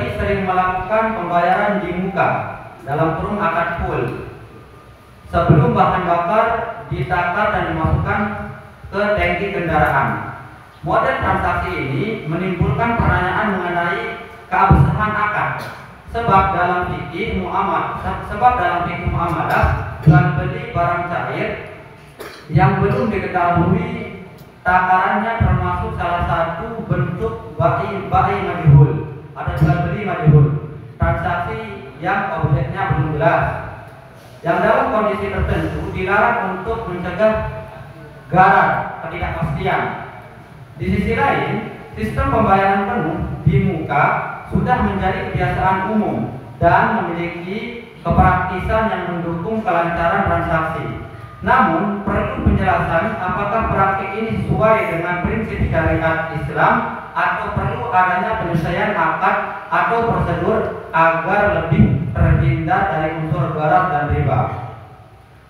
beli sering melakukan pembayaran di muka dalam kurung akad full sebelum bahan bakar ditakar dan dimasukkan ke tangki kendaraan. Model transaksi ini menimbulkan pertanyaan mengenai keabsahan akad. Sebab dalam fikih muamalah jual beli barang cair yang belum diketahui takarannya termasuk salah satu bentuk bai majhul atau jual beli majhul, transaksi yang objeknya belum jelas, yang dalam kondisi tertentu dilarang untuk mencegah gharar, ketidakpastian. Di sisi lain, sistem pembayaran penuh di muka sudah menjadi kebiasaan umum dan memiliki kepraktisan yang mendukung kelancaran transaksi. Namun, perlu penjelasan apakah praktik ini sesuai dengan prinsip syariat Islam atau perlu adanya penyesuaian akad atau prosedur agar lebih terhindar dari unsur gharar dan riba.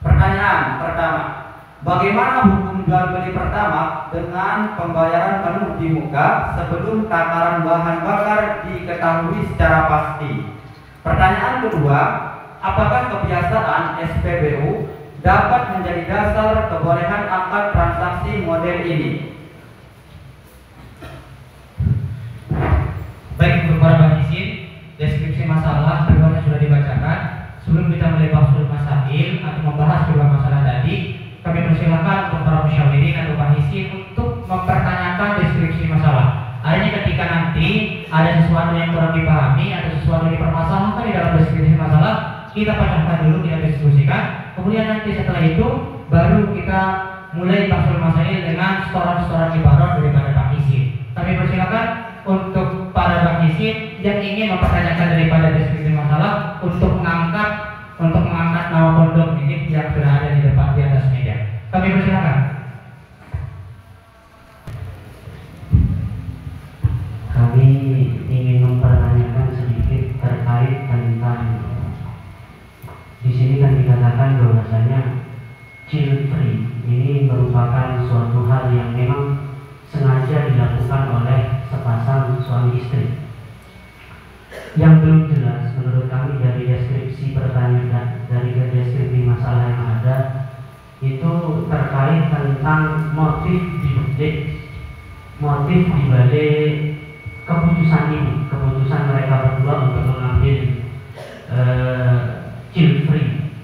Pertanyaan pertama, bagaimana hukum jual beli pertama dengan pembayaran penuh di muka sebelum takaran bahan bakar diketahui secara pasti? Pertanyaan kedua, apakah kebiasaan SPBU dapat menjadi dasar kebolehan akad transaksi model ini? Baik, untuk para penyisin, deskripsi masalah berikutnya sudah dibacakan. Sebelum kita mulai bahas masail atau membahas dua masalah tadi, kami persilakan untuk para musyawirin atau penyisin untuk mempertanyakan deskripsi masalah. Artinya ketika nanti ada sesuatu yang kurang dipahami atau sesuatu yang dipermasalahkan di dalam deskripsi masalah, kita pecahkan dulu, kita diskusikan. Kemudian nanti setelah itu baru kita mulai bahas masail dengan setoran-setoran ibarat daripada penyisin. Kami persilakan untuk para penyisin yang ingin mempertanyakan daripada deskripsi masalah untuk mengangkat nama pondok ini yang sudah ada di depan di atas meja. Kami persilakan. Kami ingin mempertanyakan sedikit terkait tentang di sini kan dikatakan bahwasanya child free ini merupakan suatu hal yang memang sengaja dilakukan oleh sepasang suami istri. Yang belum jelas menurut kami dari deskripsi pertanyaan, dari deskripsi masalah yang ada itu terkait tentang motif dibalik keputusan ini, keputusan mereka berdua untuk mengambil child free.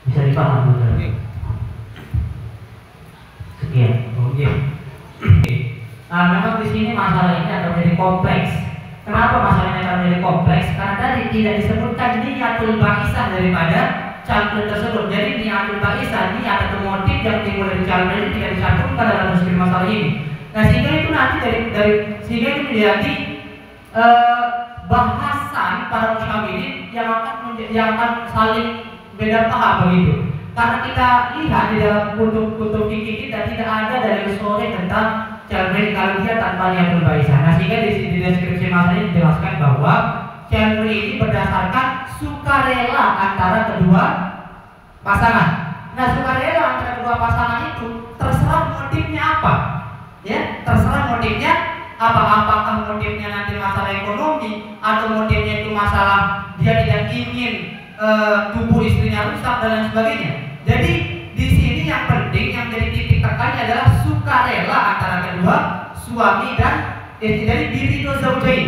Bisa dipaham betul? Sekian. Oke. Memang di sini masalah ini akan menjadi kompleks. Kenapa masalahnya akan menjadi kompleks? Karena tadi tidak disebutkan niatul ba'isah daripada calon tersebut. Jadi niatul ba'isah, niat atau motif yang timbul dari calon ini tidak dicantumkan dalam deskripsi masalah ini. Nah, sehingga itu nanti sehingga itu menjadi bahasan para musyawirin yang akan saling beda paham begitu. Karena kita lihat di dalam kutub fikih kita tidak ada dari sore tentang calon kalau dia tanpa niatul ba'isah. Nah, sehingga di deskripsi masalah ini dijelaskan bahwa calon ini berdasarkan sukarela antara kedua pasangan. Nah, sukarela antara kedua pasangan itu terserah motifnya apa. Ya, terserah motifnya apa, apakah motifnya nanti masalah ekonomi atau motifnya itu masalah dia tidak ingin tubuh istrinya rusak dan lain sebagainya. Jadi di sini yang penting yang jadi titik tekannya adalah sukarela antara kedua suami dan istri. Jadi diri itu zaujain,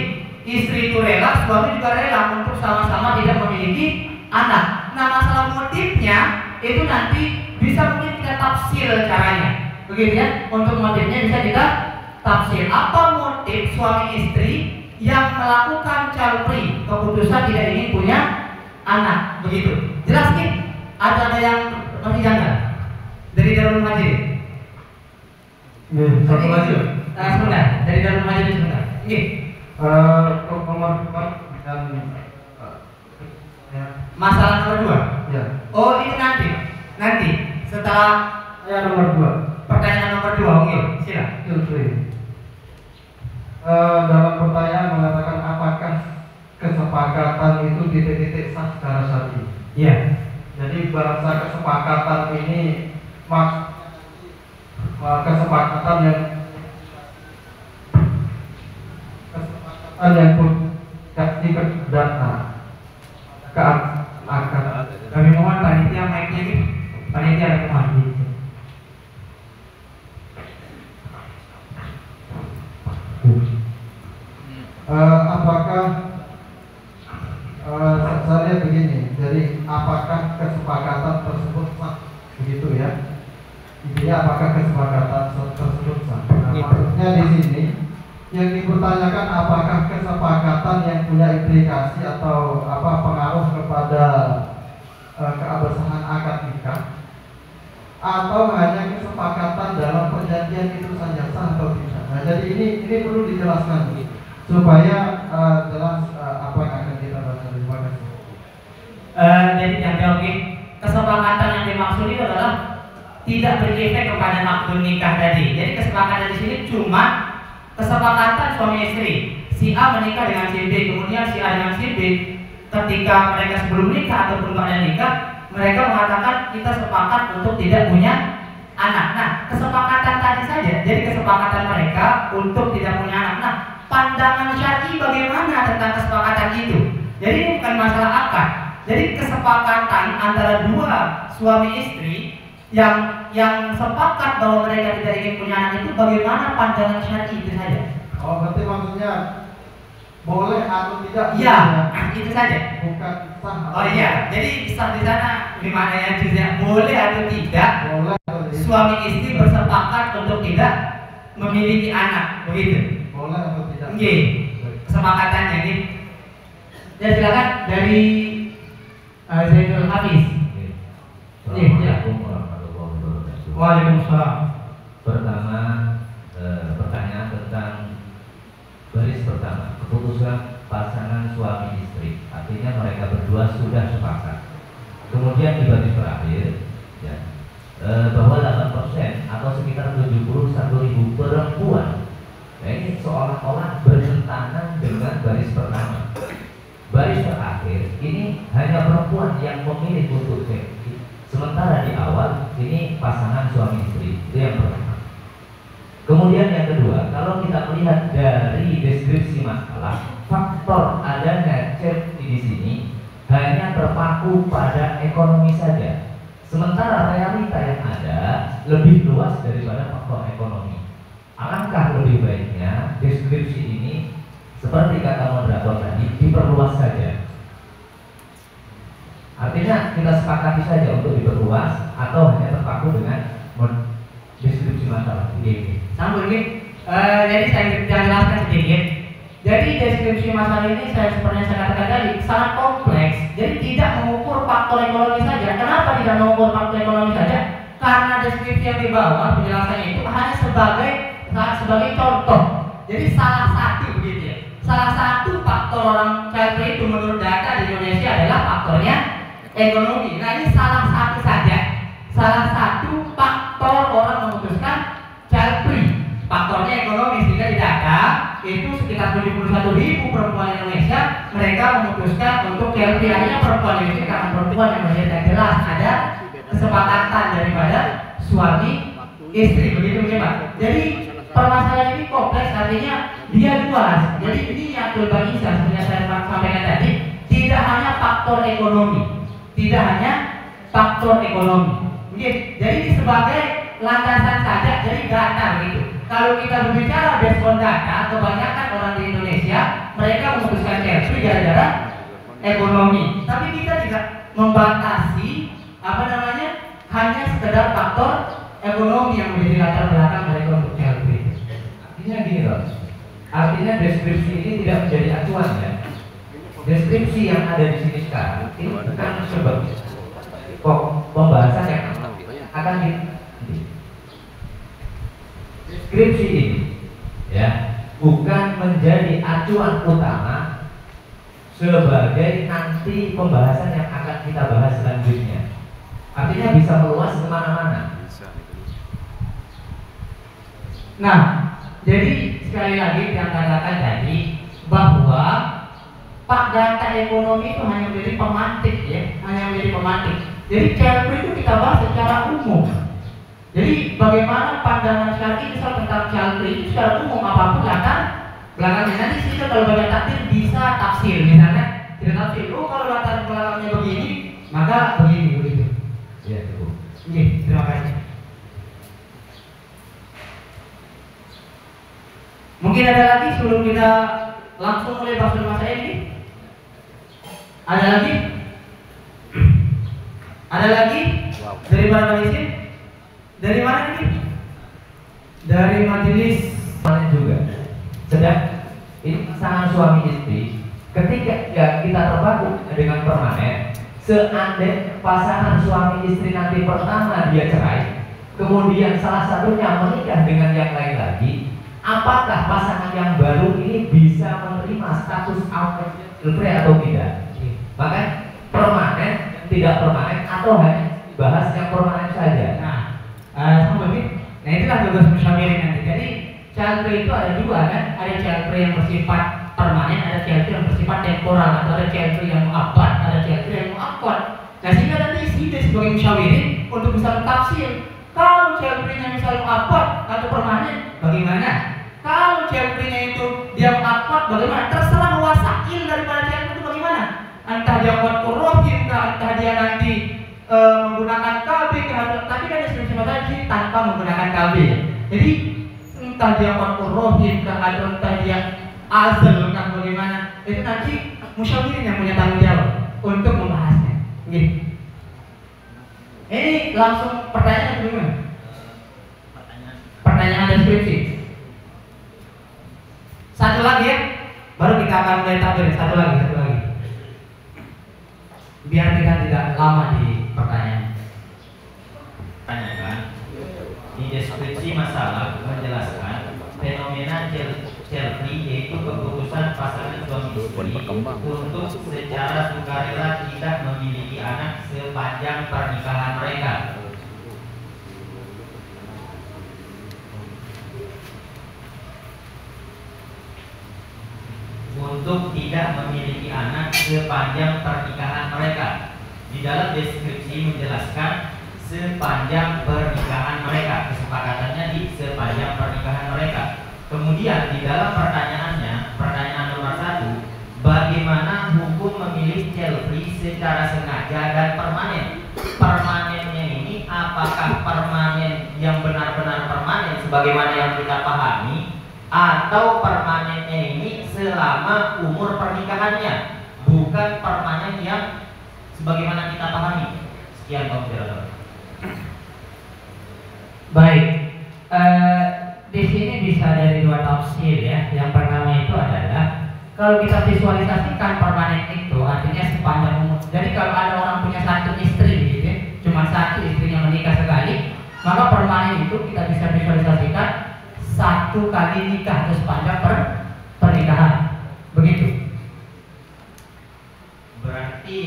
istri itu rela, suami juga rela untuk sama-sama tidak memiliki anak. Nah, masalah motifnya itu nanti bisa mungkin kita tafsir caranya. Begitu ya, untuk motifnya bisa kita tafsir. Apa motif suami istri yang melakukan calpri, keputusan tidak ingin punya anak, begitu? Jelas nih? Ada yang masih janggal dari Darul Majid? Satu lagi. Sebentar, dari Darul Majid sebentar. Oke. Nomor dan masalah nomor 2. Ya. Oh, ini nanti setelah nomor 2. Pertanyaan nomor 2, oke, silakan. Dalam pertanyaan mengatakan apakah kesepakatan itu titik-titik sah secara syar'i? Iya. Jadi bahasa kesepakatan ini kesepakatan yang Apakah saya begini, jadi apakah kesepakatan tersebut sah, begitu ya? Intinya apakah kesepakatan tersebut sah? Nah, maksudnya di sini yang dipertanyakan apakah kesepakatan yang punya implikasi atau pengaruh kepada keabsahan akad nikah, atau hanya kesepakatan dalam perjanjian itu saja sah atau tidak. Nah, jadi ini perlu dijelaskan supaya jelas apa yang akan kita baca. Terima kasih. Jadi yang oke, kesepakatan yang dimaksud itu adalah tidak berefek kepada akad nikah tadi. Jadi kesepakatan di sini cuma kesepakatan suami istri. Si A menikah dengan si B, kemudian si A dengan si B. Ketika mereka sebelum nikah ataupun pada nikah, mereka mengatakan kita sepakat untuk tidak punya anak. Nah, kesepakatan tadi saja. Jadi kesepakatan mereka untuk tidak punya anak. Nah, pandangan syar'i bagaimana tentang kesepakatan itu? Jadi ini bukan masalah akad. Jadi kesepakatan antara dua suami istri yang sepakat bahwa mereka tidak ingin punya anak itu bagaimana pandangan syar'i itu saja. Oh, berarti maksudnya boleh atau tidak? Iya, itu saja. Bukan sah. Oh iya, jadi sah di sana di mana ya juznya boleh atau tidak? Boleh atau tidak? Suami istri bersepakat untuk tidak memiliki anak, begitu. Boleh atau tidak? Oke, kesepakatannya ini. Ya silakan dari Zainul Hafiz. Assalamualaikum warahmatullahi wabarakatuh. Waalaikumsalam. Pertama, pertanyaan tentang baris pertama, keputusan pasangan suami istri, artinya mereka berdua sudah sepakat. Kemudian di baris terakhir, ya, bahwa 8% atau sekitar 71.000 perempuan, ya, ini seolah-olah bertentangan dengan baris pertama. Baris terakhir ini hanya perempuan yang memilih untuk seks. Sementara di awal ini pasangan suami istri, itu yang pertama. Kemudian yang kedua, kalau kita melihat dari deskripsi masalah, faktor adanya chat di sini hanya terpaku pada ekonomi saja. Sementara realita yang ada lebih luas daripada faktor ekonomi. Alangkah lebih baiknya deskripsi ini seperti kata moderator tadi diperluas saja. Artinya kita sepakati saja untuk diperluas atau hanya terpaku dengan deskripsi masalah ini. Sambung ini, jadi saya jelaskan sedikit. Jadi deskripsi masalah ini seperti yang saya katakan tadi sangat kompleks. Jadi tidak mengukur faktor ekonomi saja. Kenapa tidak mengukur faktor ekonomi saja? Karena deskripsi yang di bawah penjelasannya itu hanya sebagai contoh. Jadi salah satu begitu ya. Salah satu faktor orang child free itu menurut data di Indonesia adalah faktornya ekonomi. Nah ini salah satu saja. Salah satu faktor orang memutuskan child free. Faktornya ekonomi, sehingga di data itu sekitar 71.000 perempuan Indonesia mereka memutuskan untuk child free. Akhirnya perempuan ini karena perempuan yang tidak jelas ada kesepakatan daripada suami istri, begitu ya Pak. Jadi permasalahan ini kompleks, artinya dia luas. Jadi ini yang berbagi seperti yang saya sampaikan tadi, tidak hanya faktor ekonomi, tidak hanya faktor ekonomi. Jadi ini sebagai landasan saja, jadi data begitu. Kalau kita berbicara based on data, kebanyakan orang di Indonesia mereka memutuskan child free gara-gara ekonomi. Tapi kita tidak membatasi hanya sekedar faktor ekonomi yang menjadi latar belakang mereka untuk child free. Artinya gini loh, artinya deskripsi ini tidak menjadi acuan ya. Deskripsi yang ada di sini sekarang ini bukan sebab pembahasan yang akan deskripsi ini ya bukan menjadi acuan utama sebagai nanti pembahasan yang akan kita bahas selanjutnya. Artinya bisa meluas kemana-mana. Nah, jadi sekali lagi yang katakan tadi bahwa Pak data ekonomi itu hanya menjadi pemantik ya, hanya menjadi pemantik. Jadi child free itu kita bahas secara umum. Jadi bagaimana pandangan syar'i misal tentang child free itu secara umum apapun latar belakangnya. Nanti kita kalau baca takdir bisa tafsir misalnya, tidak tafsir. Oh kalau latar belakangnya begini, maka begini begitu. Ya cukup. Oke, terima kasih. Mungkin ada lagi sebelum kita langsung mulai bahas masalah ini? Ada lagi? Ada lagi? Dari mana majelis? Dari mana ini? Dari majelis Mana juga. Sedang ini pasangan suami istri, ketika ya kita terpaku dengan permanen, seandainya pasangan suami istri nanti pertama dia cerai, kemudian salah satunya menikah dengan yang lain lagi, apakah pasangan yang baru ini bisa menerima status free atau tidak? Maka permanen, tidak permanen, atau hanya bahas yang permanen saja. Nah itulah tugas musyawirin nanti. Jadi child free itu ada dua kan, ada child free yang bersifat permanen, ada child free yang bersifat temporal, atau ada child free yang mu'abbad, ada child free yang mu'akkad. Nah sehingga nanti ide sebagai musyawirin untuk bisa mentafsir kalau child free-nya misalnya mu'abbad atau permanen, bagaimana? Kalau child free-nya itu dia mu'akkad, bagaimana? Terserah wasail daripada child free itu bagaimana? Entah dia kuat rohim, entah dia nanti menggunakan KB, tapi kan deskripsi tadi tanpa menggunakan KB. Jadi entah dia kuat rohim, atau entah dia azal, bagaimana? Itu nanti musyawirin yang punya tanggung jawab untuk membahasnya. Gitu. Ini langsung pertanyaan kedua. Pertanyaan deskripsi. Satu lagi ya, baru kita akan mulai tabir. Satu lagi. Biar kita tidak lama di pertanyaan. Tanyakan di deskripsi masalah menjelaskan fenomena child free, yaitu keputusan pasangan suami istri untuk secara sukarela tidak memiliki anak sepanjang pernikahan mereka. Untuk tidak memiliki anak sepanjang pernikahan mereka. Di dalam deskripsi menjelaskan sepanjang pernikahan mereka, kesepakatannya di sepanjang pernikahan mereka. Kemudian di dalam pertanyaannya, pertanyaan nomor 1, bagaimana hukum memilih child free secara sengaja dan permanen? Permanennya ini apakah permanen yang benar-benar permanen sebagaimana yang kita pahami, atau permanennya ini selama umur pernikahannya, bukan permanen yang sebagaimana kita pahami? Sekian Pak Moderator. Baik, di sini bisa dari dua tafsir ya. Yang pertama itu adalah kalau kita visualisasikan permanen itu artinya sepanjang umur. Jadi kalau ada orang punya satu istri gitu ya, cuma satu istrinya menikah sekali, maka permanen itu kita bisa visualisasikan satu kali nikah atau sepanjang pernikahan. Begitu. Berarti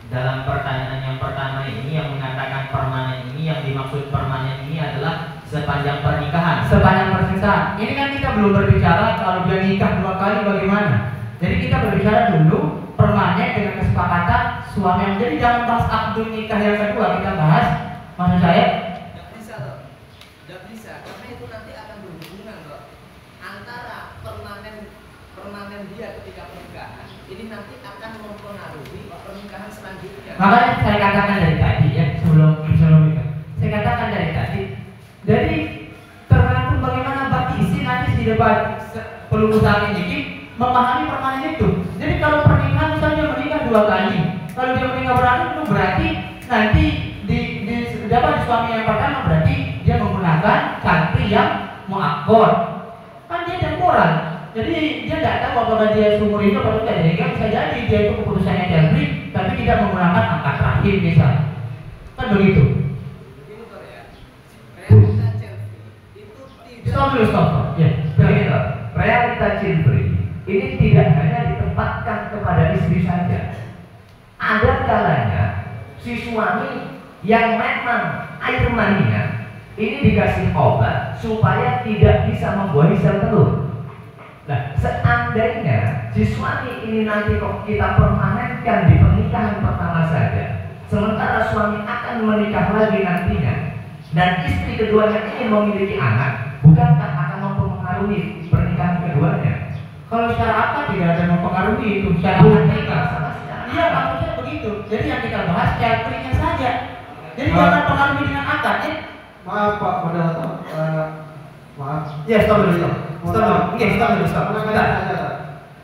dalam pertanyaan yang pertama ini yang mengatakan permanen ini, yang dimaksud permanen ini adalah sepanjang pernikahan. Sepanjang pernikahan. Ini kan kita belum berbicara kalau dia nikah 2 kali bagaimana. Jadi kita berbicara dulu permanen dengan kesepakatan suami. Jadi jangan bahas akad nikah yang kedua, kita bahas. Maksud saya Tidak bisa, karena itu nanti akan berhubungan loh antara permanen dia ketika pernikahan. Ini nanti akan mempengaruhi pernikahan selanjutnya. makanya saya katakan dari tadi ya, sebelum itu saya katakan dari tadi. Jadi tergantung bagaimana bagi isi nanti di debat perlu usaha ini memahami permanen itu. Jadi kalau pernikahan misalnya menikah 2 kali, kalau dia menikah berarti nanti di dapat suami yang pertama berarti dia menggunakan cantik yang mu'akkad. Kan dia temporal. Jadi dia tidak tahu apakah dia seumur hidup atau tidak. Jadi bisa jadi dia itu keputusannya jabri, tapi tidak menggunakan akad rahim misalnya. Kan begitu. Begini Tor ya, realita Chelsea itu tidak. Stop. Ya. Begini, realita child free ini tidak hanya ditempatkan kepada istri saja. Ada kalanya si suami yang memang air maninya ini dikasih obat supaya tidak bisa membuahi sel telur. Nah, seandainya si suami ini nanti kok kita permanenkan di pernikahan pertama saja, sementara suami akan menikah lagi nantinya, dan istri keduanya ingin memiliki anak, bukankah akan mempengaruhi pernikahan keduanya? Kalau secara akad tidak ada mempengaruhi itu secara akad sama sekali. Iya, maksudnya begitu. Jadi yang kita bahas child free-nya saja. Jadi jangan pengaruhi dengan akad ya. Maaf Pak Moderator, maaf. Ya, stop.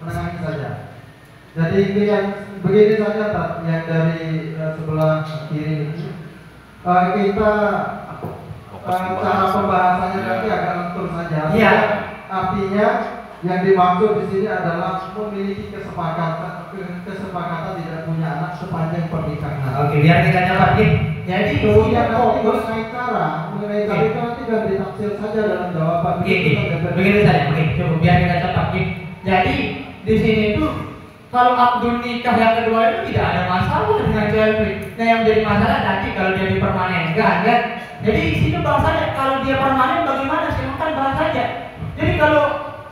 Menengahi saja. Jadi ini yang begini saja Pak, yang dari sebelah kiri ini. Kita cara pembahasannya nanti agak lentur saja. Iya. Artinya yang dimaksud di sini adalah memiliki kesepakatan tidak punya anak sepanjang pernikahan. Oke, biar kita cepat nih. Jadi Kemudian kita nanti fokus. mengenai cara itu nanti kan ditafsir saja dalam jawaban. Begini saja. Oke, coba biar kita cepat nih. Jadi di sini tuh kalau akdun nikah yang kedua itu tidak ada masalah dengan jual beli. Nah yang jadi masalah nanti kalau dia dipermanenkan kan. Jadi di sini bahasanya kalau dia permanen bagaimana? Silahkan bahas saja. Jadi kalau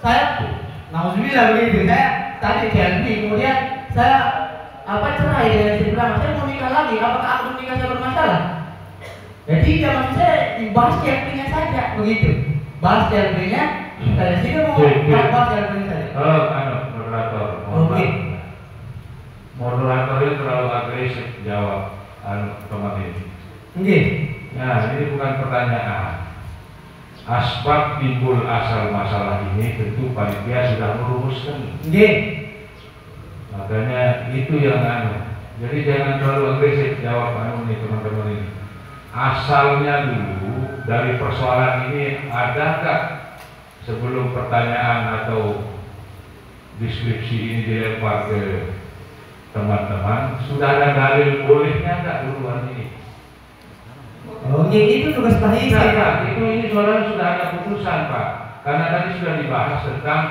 saya, nauzubillah begitu, saya tadi jual beli, kemudian saya cerai dengan istri pertama, saya mau nikah lagi. Apakah akdun nikah saya bermasalah? Jadi jangan saya dibahas jual belinya saja begitu. Bahas jual belinya. Dari sini mau bahas jual belinya saja. Moderator. Oke. Moderatornya terlalu agresif jawab teman ini. Oke. Nah, ini bukan pertanyaan. Asbab timbul asal masalah ini tentu panitia sudah merumuskan. Oke. Makanya itu yang Jadi jangan terlalu agresif jawab nih teman-teman ini. Asalnya dulu dari persoalan ini adakah sebelum pertanyaan atau deskripsi ini dilempar ke teman-teman sudah ada dalil bolehnya nggak duluan ini? Oke, itu tugas panitia. Nah, ini soalnya sudah ada putusan Pak. Karena tadi sudah dibahas tentang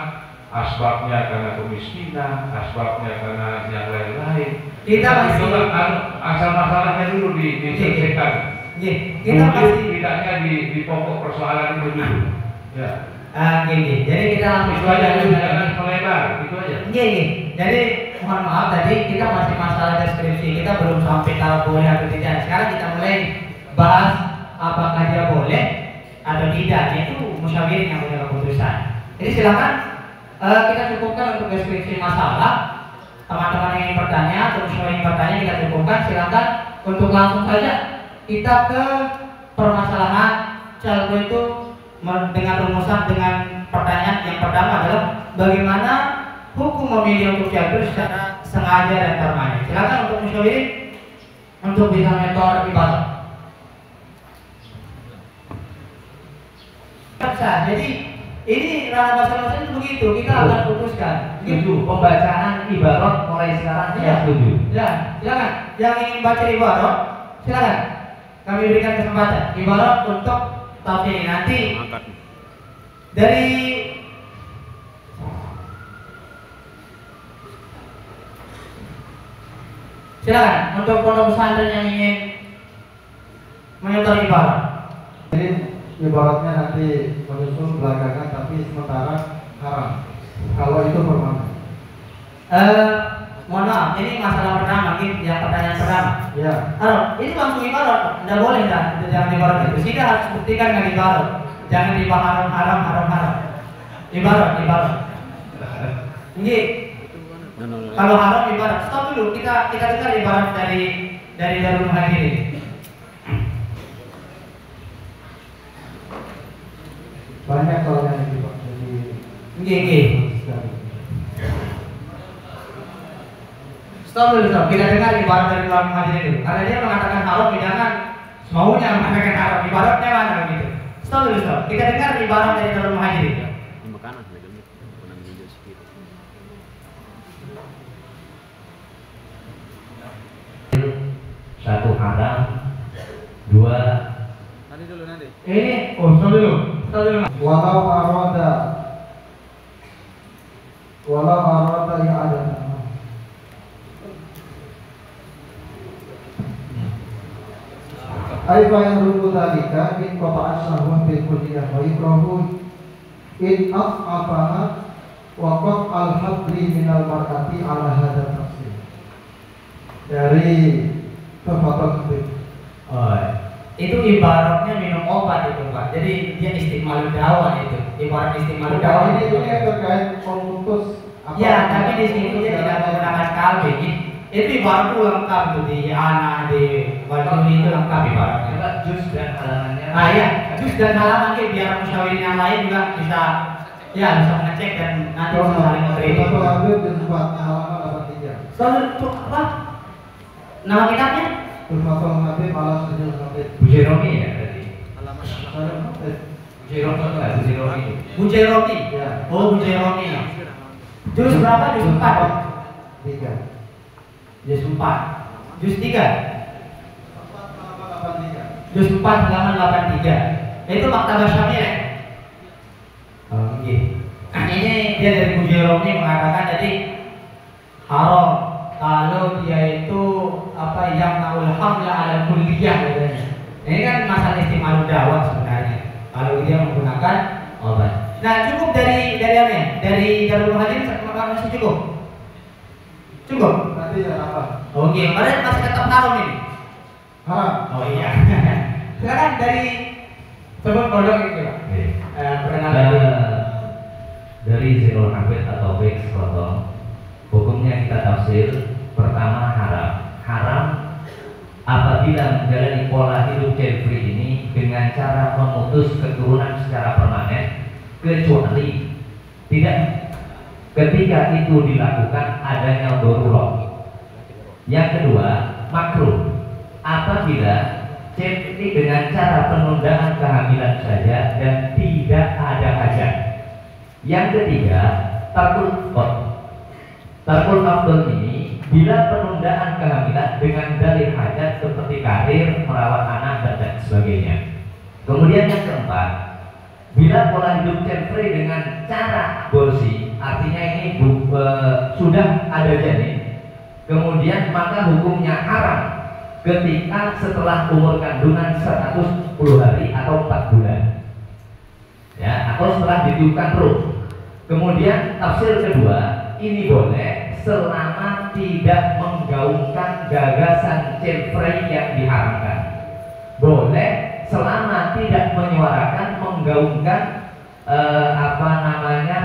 asbabnya karena kemiskinan, asbabnya karena yang lain-lain. Kita masih asal masalahnya dulu diselesaikan. Kita masih tidaknya di pokok persoalan itu dulu. Ya. Gini. Jadi kita Itu aja jangan melebar, itu aja. Gini. Jadi mohon maaf tadi kita masih masalah deskripsi, kita belum sampai tahu boleh atau tidak. Sekarang kita mulai bahas apakah dia boleh atau tidak. Itu musyawirin yang punya keputusan. Jadi silakan kita cukupkan untuk deskripsi masalah. Teman-teman yang ingin bertanya atau musyawirin bertanya kita cukupkan. Silakan untuk langsung saja kita ke permasalahan calon itu dengan rumusan dengan pertanyaan yang pertama adalah bagaimana hukum memilih untuk jabir secara sengaja dan permanen. Silakan untuk musyawirin untuk bisa metode ibadah. Jadi ini ranah bahasa itu begitu, kita akan putuskan. Setuju, pembacaan ibarat mulai sekarang Ya, setuju. Ya, silakan. Yang ingin baca ibarat, silakan. Kami berikan kesempatan ibarat untuk tafsir nanti. Dari silakan untuk pondok pesantren yang ingin menyetor ibarat. Jadi ibaratnya nanti menyusul belakangan tapi sementara haram. Kalau itu permanen. Mohon maaf, ini masalah pertama, yang pertanyaan pertama. Ya. Ini langsung ibarat, tidak boleh jangan ibarat itu. Kita harus buktikan dengan ibarat. Jangan ibarat haram. Ibarat. Ini kalau haram ibarat. Stop dulu, kita dengar ibarat dari Darul Muhajirin. Banyak soalnya yang dibuat Gini. Stop dulu, kita dengar ibarat dari Darul Muhajirin dulu. Karena dia mengatakan haram, jangan semaunya mengatakan haram. Ibaratnya mana gitu? Stop dulu, kita dengar ibarat dari Darul Muhajirin. Satu haram, dua. Ini, stop dulu. walau arada ya ada. Aifa yang rubu dalika in qata'a syahwat bil kulliyah wa ikrahu in af'afaha wa qat al-habli minal mar'ati ala hadha tafsir. Dari Tufatul Habib. Itu ibaratnya minum obat itu Pak. Jadi dia istiqmalul dawa itu. Ibarat istiqmalul dawa. Ini terkait memutus. Ya, tapi di sini dia tidak menggunakan kalbi. Itu ibarat lengkap tuh di anak di wajib itu lengkap ibaratnya. Jus dan halamannya. Iya, jus dan halaman biar musyawirin yang lain juga bisa Ya, bisa mengecek dan nanti bisa saling mengkritik. Satu Habib juz 4 halaman 83. Soal apa? Nama kitabnya? Satu Habib malah sejul Habib. Bujeromi ya tadi. Bujeromi. Ya. Oh, Bujeromi. Juz berapa? Juz 4. 3. Juz 4. Juz 3. Halaman 83. Juz 4 halaman 83. Itu Maktabah Syamil. Oh, iya. Ini dia dari Bujeromi mengatakan jadi haram kalau dia itu apa yang naul hamla ala kulliyah katanya. Ini kan masalah istimal dawah sebenarnya. Kalau dia menggunakan obat. Nah, cukup dari apa ya? Dari Darul Muhajirin masih cukup. Cukup. Nanti ya apa? Oke, kalian masih tetap haram ini. Haram. Oh iya. Silakan dari sebut kodok itu, Pak. Perkenalan. Dari Zilul Habib atau Beks Kotong, hukumnya kita tafsir. Pertama, haram apabila menjalani pola hidup child free ini dengan cara memutus keturunan secara permanen, kecuali tidak ketika itu dilakukan adanya darurat. Yang kedua, makruh apabila child free dengan cara penundaan kehamilan saja dan tidak ada hajat. Yang ketiga, tarkul afdol ini bila penundaan kehamilan dengan dalil hajat seperti karir, merawat anak dan sebagainya. Kemudian yang keempat, bila pola hidup child free dengan cara aborsi, artinya ini sudah ada janin, kemudian maka hukumnya haram ketika setelah umur kandungan 110 hari atau 4 bulan, ya, atau setelah ditiupkan ruh. Kemudian tafsir kedua, ini boleh selama tidak menggaungkan gagasan child free yang diharamkan. Boleh selama tidak menyuarakan menggaungkan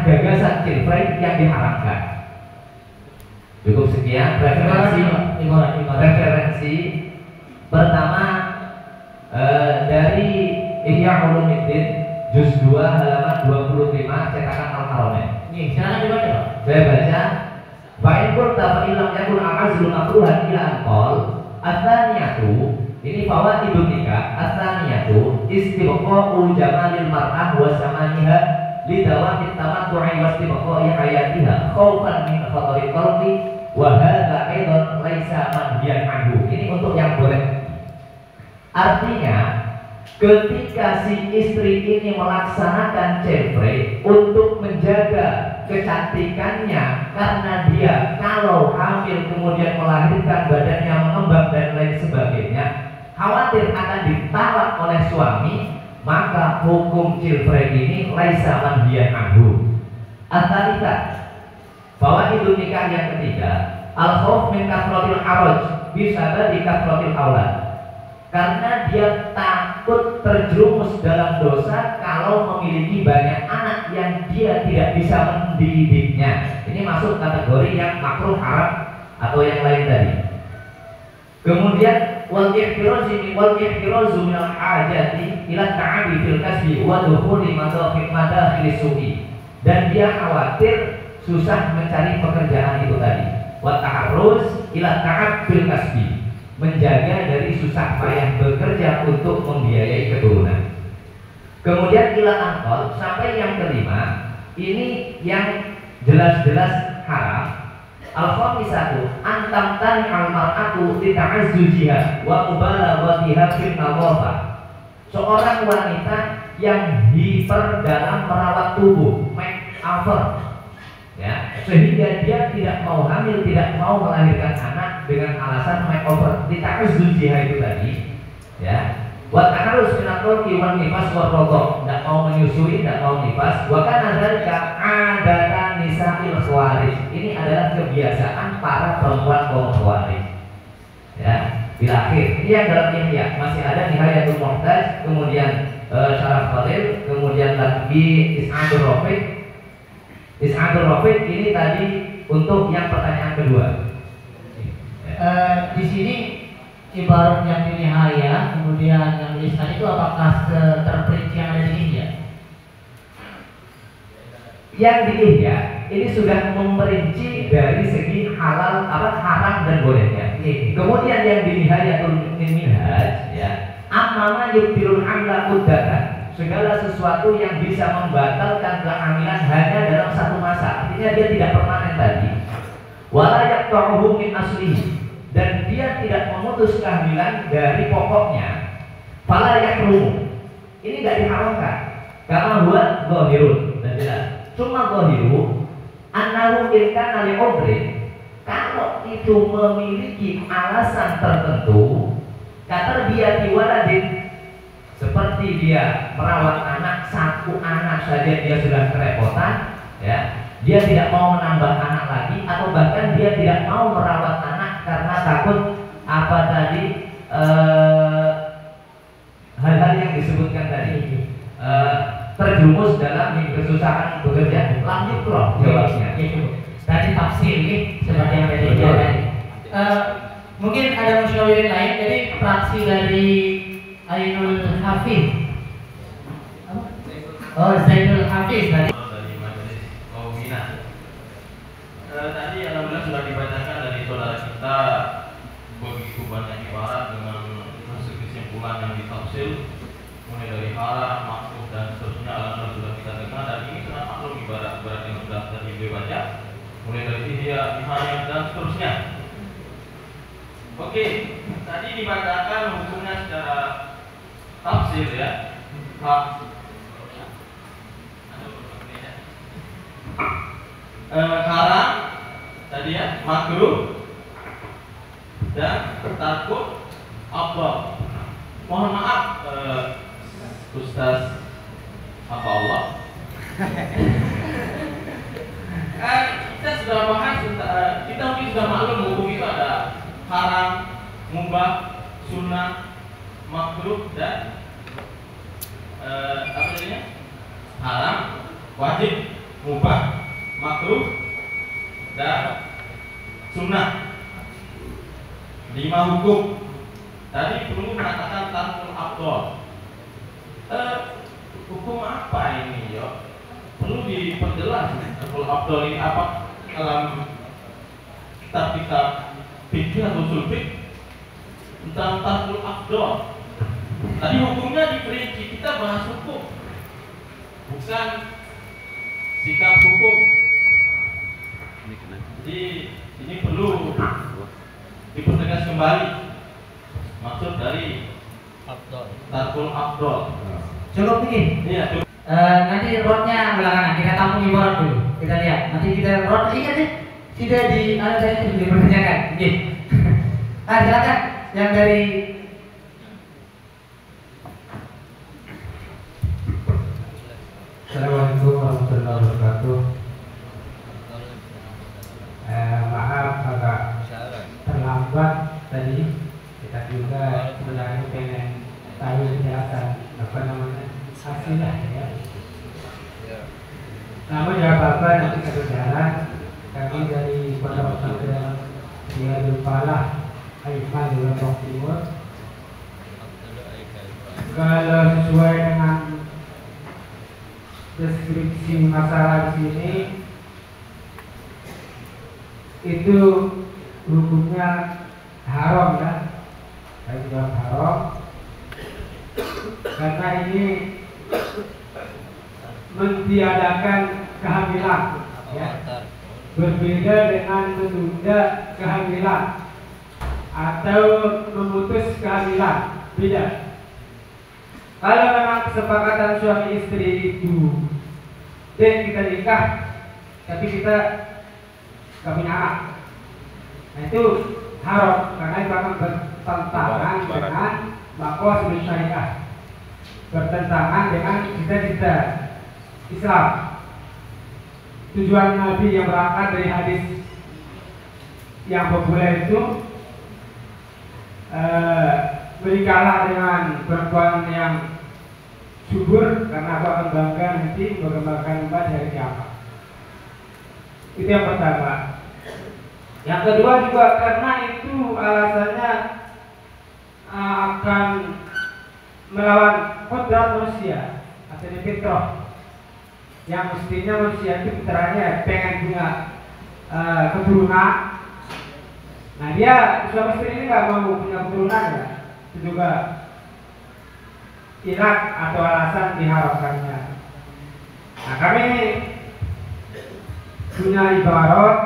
gagasan child free yang diharamkan. Cukup sekian referensi pertama dari Ihya Ulumuddin juz 2 halaman 25 cetakan Al-Haramain. Nih, silakan dibaca, Pak. Saya baca. Fa'in qulta fa illam yakun a'azlu makruhan ila anqal atsaniyatu, ini fawaidun nikah. Atsaniyatu istibqa'u jamalil mar'ah wa samaniha lidawami tamattu'i wa istibqa'i hayatiha khaufan min khatari qalbi wa hadza aidan laisa manhiyan anhu. Ini untuk yang boleh. Artinya ketika si istri ini melaksanakan child free untuk menjaga kecantikannya, karena dia kalau hamil kemudian melahirkan badannya mengembang dan lain sebagainya, khawatir akan ditolak oleh suami, maka hukum child free ini laisa manhiyan anhu. At-tsalitsah, bahwa itu nikah yang ketiga, al-khauf min kathratil haraj bisa di kathratil aulad. Karena dia takut terjerumus dalam dosa kalau memiliki banyak anak yang dia tidak bisa mendidiknya. Ini masuk kategori yang makruh haram atau yang lain tadi. Kemudian wal ihtirazu min al-hajati ila ta'abi fil kasbi wa dukhuli madakhil su'i. Dan dia khawatir susah mencari pekerjaan itu tadi. Wa ta'arruz ila ta'ab fil kasbi, menjaga dari susah payah bekerja untuk membiayai keturunan. Kemudian ila anqal sampai yang kelima, ini yang jelas-jelas haram. Al-khamisatu antam tani al-mar'atu li ta'azzujiha wa mubalaghatiha fil nadhafah. Seorang wanita yang hiper dalam merawat tubuh, make over, ya, sehingga dia tidak mau hamil, tidak mau melahirkan anak dengan alasan makeover. Dita'azzujiha itu tadi, ya. Wa ta'arus min al-qur'i wan nifas wa radha, tidak mau menyusui, tidak mau nifas. Wa kana dzalika 'adatan nisa'il khawarij. Ini adalah kebiasaan para perempuan kaum khawarij. Ya, bila akhir. Ini yang dalam Ihya masih ada Nihayatul Muhtaj, kemudian Syarah Khalil, kemudian lagi Is'adur Rafiq. Is'adur Rafiq ini tadi untuk yang pertanyaan kedua. Di sini ibarat yang di Nihaya, kemudian yang tulisan itu apakah terperinci yang ada di sini ya? Yang di Ihya ini sudah memperinci dari segi halal, haram dan bolehnya. Kemudian yang di Nihayatul Minhaj ya, amma yubtilul hamla muddatan, segala sesuatu yang bisa membatalkan kehamilan hanya dalam satu masa, artinya dia tidak permanen tadi. Wala yaqta'uhu min aslihi, dan dia tidak memutus kehamilan dari pokoknya. Fala yakruh, ini tidak diharamkan karena huwa zahirun dan jelas. Cuma zahiru annahu in kana li udrin, kalau itu memiliki alasan tertentu, kata dia waladin, seperti dia merawat anak, satu anak saja dia sudah kerepotan ya, dia tidak mau menambah anak lagi, atau bahkan dia tidak mau merawat anak karena takut hal-hal yang disebutkan tadi, terjumus dalam kesusahan bekerja, lanjut loh jawabnya. Tadi tafsir seperti yang tadi tadi. Mungkin ada musyawirin lain, jadi fraksi dari Ainul Hafiz. Oh, Zainul Hafiz tadi. Dari Majelis Qawmina. Tadi alhamdulillah sudah dibacakan dari saudara kita begitu banyak ibarat dengan kesimpulan yang ditafsir, mulai dari haram, makruh dan seterusnya. Alhamdulillah sudah kita dengar, dan ini sudah maklum ibarat yang sudah tadi dibaca, mulai dari Ihya, Nihayah dan seterusnya. Oke, tadi dibacakan hukumnya secara tafsir ya. Haram tadi ya, makruh dan takut apa? Mohon maaf Ustaz apa Allah? Kita sudah bahas, kita mungkin sudah maklum hukum itu ada haram, mubah, sunnah, makruh dan apa namanya? Haram, wajib, mubah, makruh dan sunnah. 5 hukum. Tadi perlu mengatakan tarkul afdol. Hukum apa ini ya? Perlu diperjelas. Tarkul afdol ini apa dalam kitab-kitab fikih atau usul fikih tentang tarkul afdol. Tadi hukumnya diperinci, kita bahas hukum, bukan sikap hukum. Jadi ini perlu dipertegas kembali maksud dari tarkul afdol. Cukup ini. Iya, cukup. Nanti rodnya belakangan kita tampung ibarat dulu. Kita lihat. Nanti kita rod ingat deh. Tidak di saya itu dipertanyakan. Oke. Silakan yang dari Assalamualaikum warahmatullahi wabarakatuh. Maaf agak terlambat tadi. Kita juga sebenarnya pengen tahu kejelasan hasilnya ya. Namun ya Bapak, nanti kita berjalan. Kami dari Pondok Pesantren Riyadul Falah Aiman di Lombok Timur. Kalau sesuai dengan deskripsi masalah di sini, itu hukumnya haram ya, haram karena ini mentiadakan kehamilan ya, berbeda dengan menunda kehamilan atau memutus kehamilan, beda. Kalau memang kesepakatan suami istri itu dan kita nikah tapi kita gak punya anak, nah itu haram karena itu akan bertentangan dengan makwa sebelum syariah, bertentangan dengan cita-cita Islam. Tujuan Nabi yang berangkat dari hadis yang populer itu, menikahlah dengan perempuan yang subur karena aku akan bangga nanti mengembangkan umat dari kiamat. Itu yang pertama. Yang kedua juga karena itu alasannya akan melawan kodrat manusia atau fitrah. yang mestinya manusia itu fitrahnya pengen punya keturunan. Nah dia suami istri ini nggak mau punya keturunan ya, itu juga ilat atau alasan diharapkannya. Nah kami punya ibarat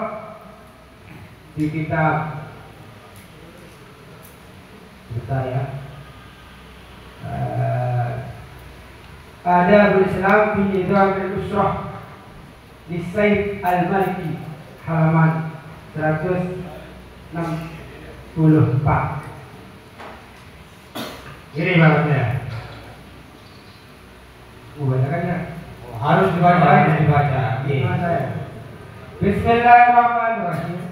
di kitab kita ya, ada berislam fi Nizam al-Usrah di Said al-Maliki halaman 164. Ini ibaratnya. Bacakan ya? Harus dibaca. Bismillahirrahmanirrahim.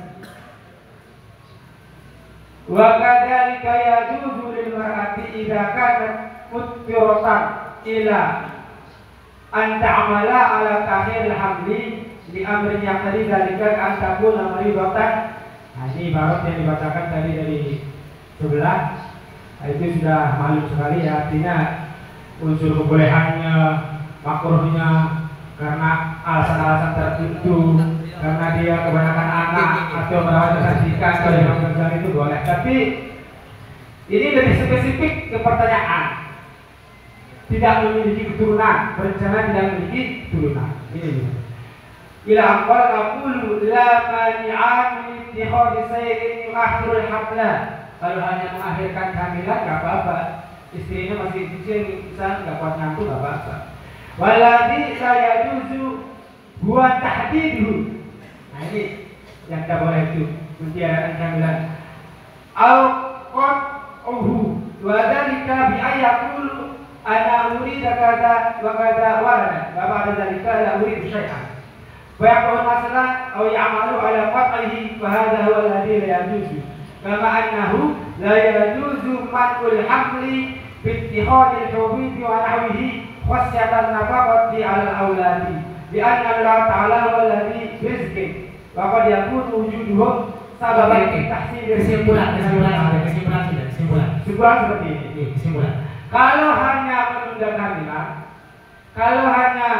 Wa kadzalika yajuzu lil mar'ati idza kanat muttiratan ila an ta'mala ala ta'khir al-hamli li amrin yaqtadi dzalika an takuna maridatan. Nah, ini ibarat yang dibacakan tadi dari sebelah. Nah, itu sudah malum sekali ya, artinya unsur kebolehannya, makruhnya karena alasan-alasan tertentu, karena dia kebanyakan anak atau merawat kesaksikan kalau yang kerjaan itu boleh. Tapi ini lebih spesifik ke pertanyaan. Tidak memiliki keturunan, berencana tidak memiliki keturunan. Ini. Ila aqal aqulu la mani'an min ittikhadhi sayyidin yu'akhirul hamla. Kalau hanya mengakhirkan kehamilan enggak apa-apa. Istrinya masih kecil, bisa enggak kuat ngantuk enggak apa-apa. Waladhi sayajuzu huwa tahdiduhu. Nah ini yang tidak boleh itu mentiadakan kehamilan. Au qat'uhu wa dzalika bi ayaqulu ana urida kadza wa kadza walada wa ba'da dzalika la uridu syai'an. Wa yaqulu masalan aw ya'malu ala qat'ihi fa hadha huwa alladhi la yajuzu. Kama annahu la yajuzu man'ul hamli bi ittihadil hububi wa nahwihi khasyatan nafaqati 'ala al-auladi bi anna Allah ta'ala huwa alladhi rizqi wa qad yakunu wujuduhum sababan tahsin. Kesimpulan seperti ini. Kesimpulan. Kalau hanya menunda kehamilan, kalau hanya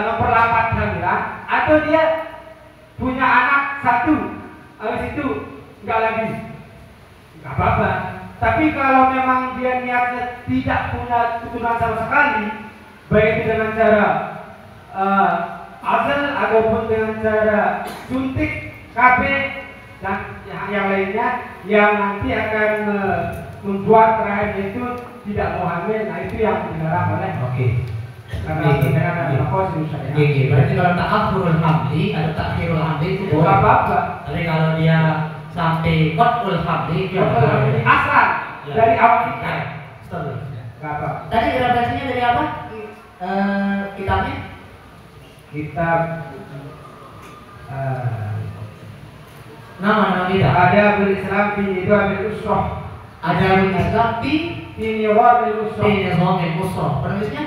memperlambat kehamilan, atau dia punya anak satu, habis itu enggak lagi, enggak apa-apa. Tapi kalau memang dia niatnya tidak punya keturunan sama sekali, baik itu dengan cara azal ataupun dengan cara suntik, KB dan yang lainnya, yang nanti akan membuat rahim itu tidak mau hamil, nah itu yang dilarang oleh. Oke. Karena dengan khusus saya. Berarti kalau ta'akhurul hamli atau ta'khirul hamli itu boleh. Apa-apa. Tapi kalau dia sampai qat'ul hamli itu asal dari awal kita. Apa? Tadi referensinya dari apa? Kitabnya? Kitab nama kita. Ada berislam fi Nizamil Usrah. Ada berislam fi Nizamil Usrah. Nizamil Usrah. Penulisnya?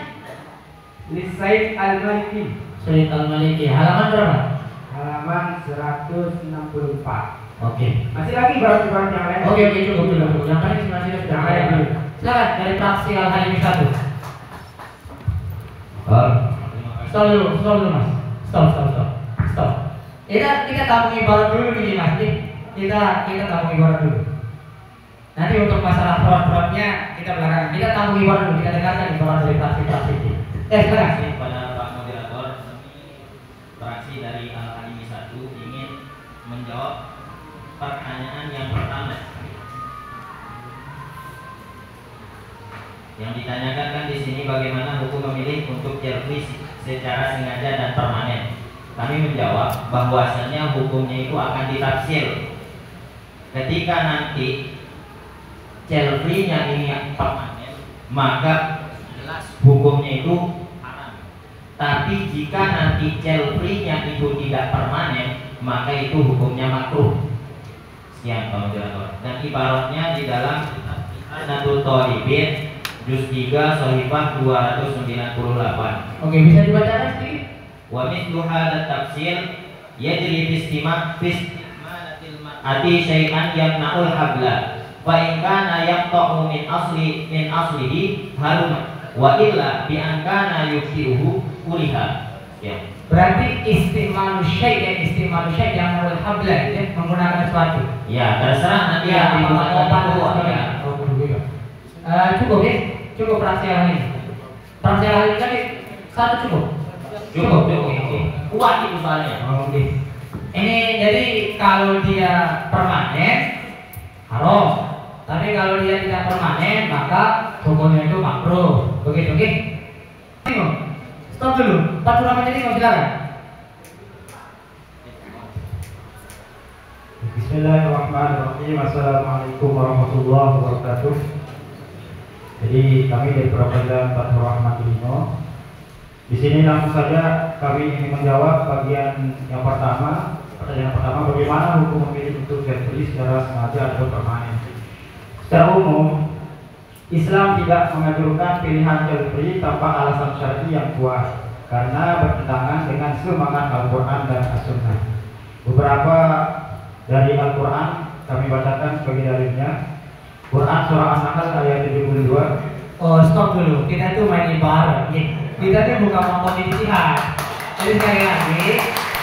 Said al-Maliki. Said al-Maliki. Halaman berapa? Halaman 164. Oke. Masih lagi barat-barat yang lain. Oke, cukup. Yang tadi masih sudah ada. Silakan dari fraksi Al-Halimi 1. Stop dulu Mas. Stop. Kita tampung ibarat dulu nih Mas. Kita tampung ibarat dulu. Nanti untuk masalah fraud-fraudnya kita belakangan. Kita tampung ibarat dulu. Kita dengarkan ibarat dari fraksi ini. Terima kasih pada Pak Moderator. Fraksi dari Al-Halimi 1 ingin menjawab pertanyaan yang pertama. Yang ditanyakan kan di sini bagaimana hukum memilih untuk jervis secara sengaja dan permanen. Kami menjawab bahwasannya hukumnya itu akan ditafsir. Ketika nanti jervisnya ini permanen, maka jelas hukumnya itu haram. Tapi jika nanti jervisnya itu tidak permanen, maka itu hukumnya makruh. Sekian Pak Moderator. Dan ibaratnya di dalam Natul Thalibin juz 3 Shahifah 298. Oke, bisa dibacakan sedikit? Wa mithlu hadha tafsir yajri fi istimalatil mar'ati syai'an yamna'ul habla fa in kana yaqta'u min aslihi harum wa illa bi angkana yukiuhu uliha. Ya. Berarti istimalu syai' yang habla itu menggunakan sesuatu. Ya, terserah nanti yang digunakan itu ya. Cukup ya, cukup perasaan ini. Perasaan ini kan satu cukup. Cukup. Kuat itu soalnya. Oke. Ini jadi kalau dia permanen haram. Tapi kalau dia tidak permanen maka hukumnya itu makruh. Begitu, oke? Stop dulu. Pak Rahman jadi silakan. Bismillahirrahmanirrahim. Assalamualaikum warahmatullahi wabarakatuh. Jadi kami dari Perwakilan Fathur Rahman Lino. Di sini langsung saja kami ingin menjawab bagian yang pertama. Pertanyaan pertama, bagaimana hukum memilih untuk jual-beli secara sengaja atau permanen? Secara umum, Islam tidak menganjurkan pilihan jual-beli tanpa alasan syar'i yang kuat karena bertentangan dengan semangat Al-Quran dan As-Sunnah. Beberapa dari Al-Quran kami bacakan sebagai dalilnya. Quran surah An-Nahl ayat 72. Oh, stop dulu. Kita itu main ibarat. Kita itu bukan mau ijtihad. Jadi sekali lagi,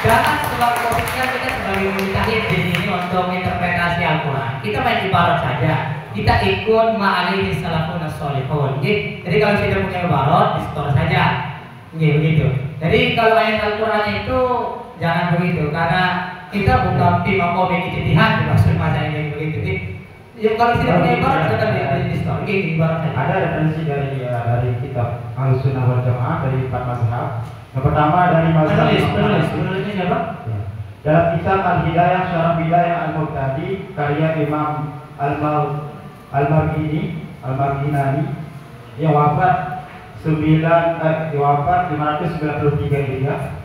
jangan setelah topiknya kita sebagai mujtahid di sini untuk interpretasi Al-Quran. Kita main ibarat saja. Kita ikut ma'alihi salafun as-solihun. Jadi kalau kita punya ibarat, di store saja. Begitu. Jadi kalau ayat Al-Quran itu jangan begitu, karena kita bukan tim mau ijtihad dimaksud masa ini begitu. Ya kalau tidak punya ibarat kita di store. Ibarat saja. Ada referensi dari kitab Ahlussunnah wal Jamaah dari 4 mazhab. Yang pertama dari mazhab penulisnya siapa? Ya. Dalam kitab Al-Hidayah Syarah Bidayah Al-Muqtadi karya Imam Al-Marginani yang wafat 593 Hijriah.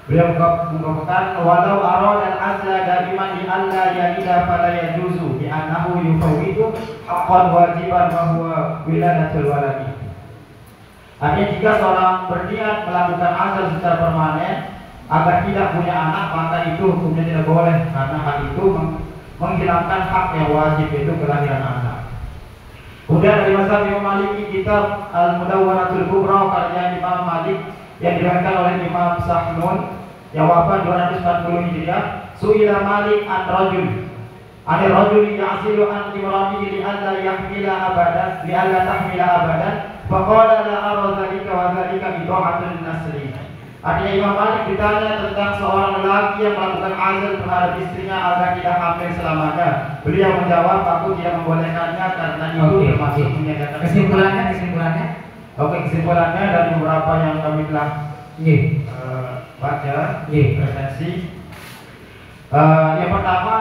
Beliau mengatakan walau arada al-azla daiman li alla yalida fala yajuzu bi annahu yufawwidu haqqan wajiban wa huwa wiladatul waladi. Artinya jika seorang berniat melakukan azal secara permanen agar tidak punya anak, maka itu hukumnya tidak boleh karena hal itu menghilangkan hak yang wajib, yaitu kelahiran anak. Kemudian dari mazhab Imam Malik, kitab Al-Mudawwanatul Kubra karya Imam Malik yang diriwayatkan oleh Imam Sahnun yang wafat 240 Hijriah. Su'ila Malik an rajul ya'silu an imratihi li alla yahmila abadan li alla tahmila abadan faqala la ara dzalika wa dzalika bid'atun nasri. Artinya Imam Malik ditanya tentang seorang lelaki yang melakukan azal terhadap istrinya agar tidak hamil selamanya. Beliau menjawab, aku tidak membolehkannya karena itu termasuk menyadarkan. Kesimpulannya? Oke, kesimpulannya dari beberapa yang kami telah baca referensi. Yang pertama,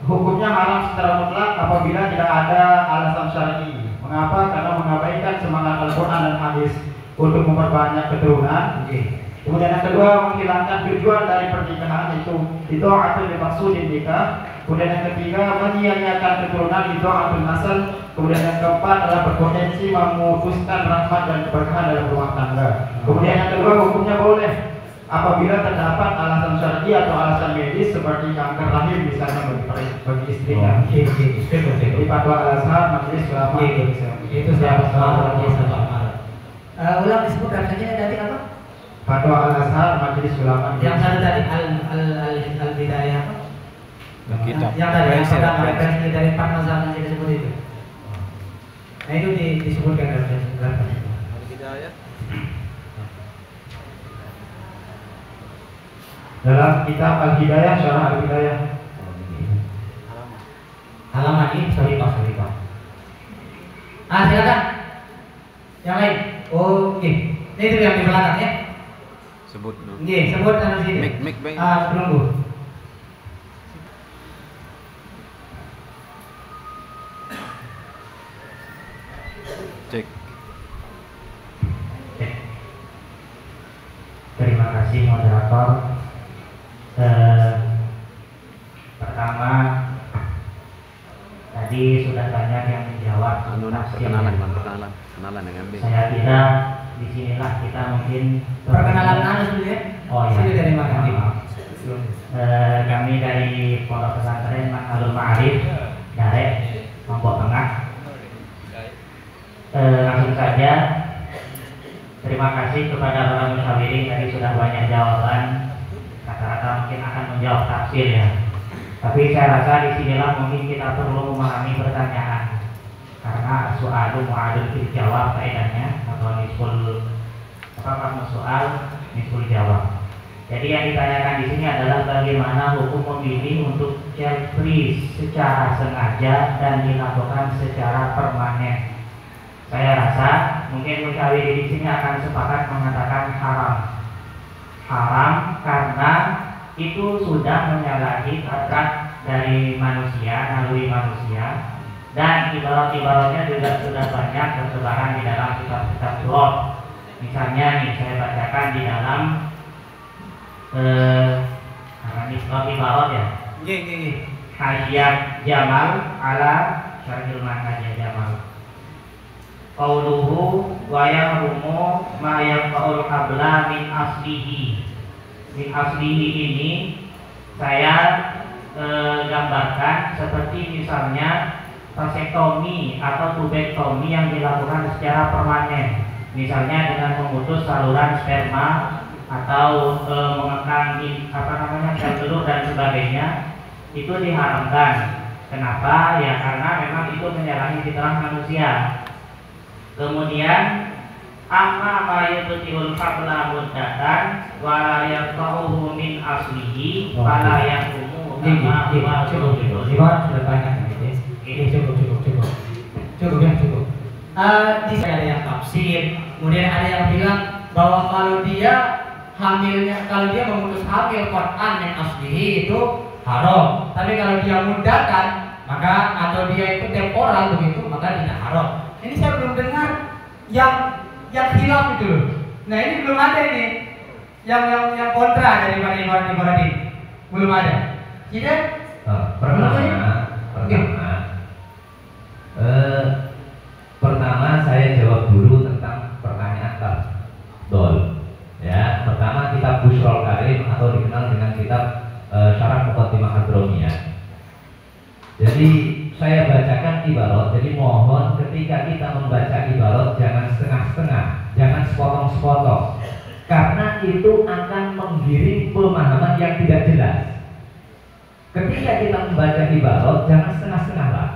hukumnya haram secara mutlak apabila tidak ada alasan syar'i. Mengapa? Karena mengabaikan semangat Al-Quran dan hadis untuk memperbanyak keturunan. Kemudian yang kedua, menghilangkan tujuan dari pernikahan, itu atau dimaksudin nikah. Kemudian yang ketiga, menyia-nyiakan keturunan, itu atau nasal. Kemudian yang keempat adalah berpotensi memutuskan rahmat dan keberkahan dalam rumah tangga. Kemudian yang kedua, hukumnya boleh apabila terdapat alasan syar'i atau alasan medis seperti kanker rahim misalnya bagi istrinya. Di Fatwa Al-Azhar Majelis Ulama itu siapa? Ulang disebut referensinya tadi apa? Fatwa Al-Azhar Majelis Ulama. Yang satu tadi Al-Bidayah apa? Yang tadi yang pertama referensi dari 4 mazhab yang disebut itu. Nah itu disebutkan referensi. Al-Bidayah. Dalam kitab Al-Hidayah Syarah Al-Hidayah. Halaman ini sorry Pak. Silakan. Yang lain. Oke. Ini itu yang di belakang ya. Sebut dulu. Oke, sebut dari sini. Mik baik. Tunggu. Cek. Terima kasih moderator. Pertama, tadi sudah banyak yang menjawab Kenalan dengan B. Saya kira disinilah kita mungkin Perkenalan Anda dulu ya. Oh ya. Sini dari mana? Kami dari Pondok Pesantren Al Ma'arif Darek Lombok Tengah. Langsung saja Terima kasih kepada para musyawirin, tadi sudah banyak jawaban. Rata-rata mungkin akan menjawab tafsir ya. Tapi saya rasa di sinilah mungkin kita perlu memahami pertanyaan. Karena soal mu'adul fil jawab kaidahnya, atau soal nisful jawab. Jadi yang ditanyakan di sini adalah bagaimana hukum memilih untuk child free secara sengaja dan dilakukan secara permanen. Saya rasa mungkin musyawirin di sini akan sepakat mengatakan haram. Haram karena itu sudah menyalahi kodrat dari manusia, naluri manusia, dan ibarat-ibaratnya juga sudah banyak tersebaran di dalam kitab-kitab surat. Misalnya nih saya bacakan di dalam ibarat ya. Hasyiat Jamal ala Syarhil Manhaj Jamal. Qauluhu wa yahrumu ma yaqul qabla min aslihi. Min aslihi ini saya gambarkan seperti misalnya vasektomi atau tubektomi yang dilakukan secara permanen. Misalnya dengan memutus saluran sperma atau mengekang sel telur dan sebagainya, itu diharamkan. Kenapa? Ya karena memang itu menyalahi fitrah manusia. Kemudian amma ma yubtiul qabla muddatan wa la yaqahu min aslihi wa la yaqumu sudah banyak cukup. Di sini ada yang tafsir, kemudian ada yang bilang bahwa kalau dia memutus hamil Quran yang aslihi itu haram. Tapi kalau dia mudahkan maka atau dia itu temporal begitu maka tidak haram. Ini saya belum dengar yang khilaf itu loh. Nah ini belum ada ini yang kontra dari ibarat ini belum ada. Tidak. Pertama saya jawab dulu tentang pertanyaan tafdol. Ya, pertama kitab Bushrul Karim atau dikenal dengan kitab Syarah Muqaddimah Hadromiyah. Jadi saya bacakan ibarat. Jadi mohon ketika kita membaca ibarat jangan setengah-setengah, jangan sepotong-sepotong, karena itu akan menggiring pemahaman yang tidak jelas. Ketika kita membaca ibarat jangan setengah-setengah lah.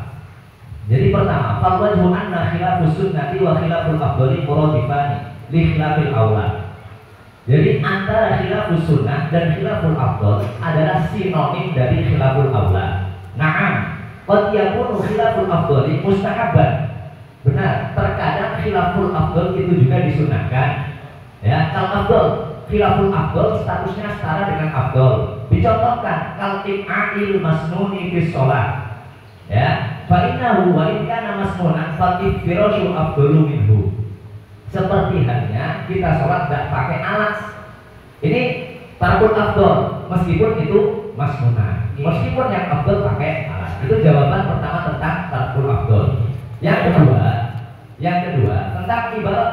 Jadi pertama, fal-wajhu anna khilafus sunnati wa khilaful afdhali muradifani li khilafil aula. Jadi antara khilafus sunnah dan khilaful afdhal adalah sinonim dari khilaful aula. Na'am, qad yakunu khilaful afdhali mustahabban. Benar, terkadang khilaful afdhal itu juga disunahkan. Ya, kal afdhal, khilaful afdhal statusnya setara dengan afdhal. Dicontohkan kal tim'a'il masnuni fi shalah. Ya, fa innahu wa in kana masnunan fa firashu afdalu minhu. Seperti halnya kita sholat tidak pakai alas. Ini tarkul afdal meskipun itu masnunan. Meskipun yang afdal pakai alas. Itu jawaban pertama tentang tarkul afdal. Yang kedua tentang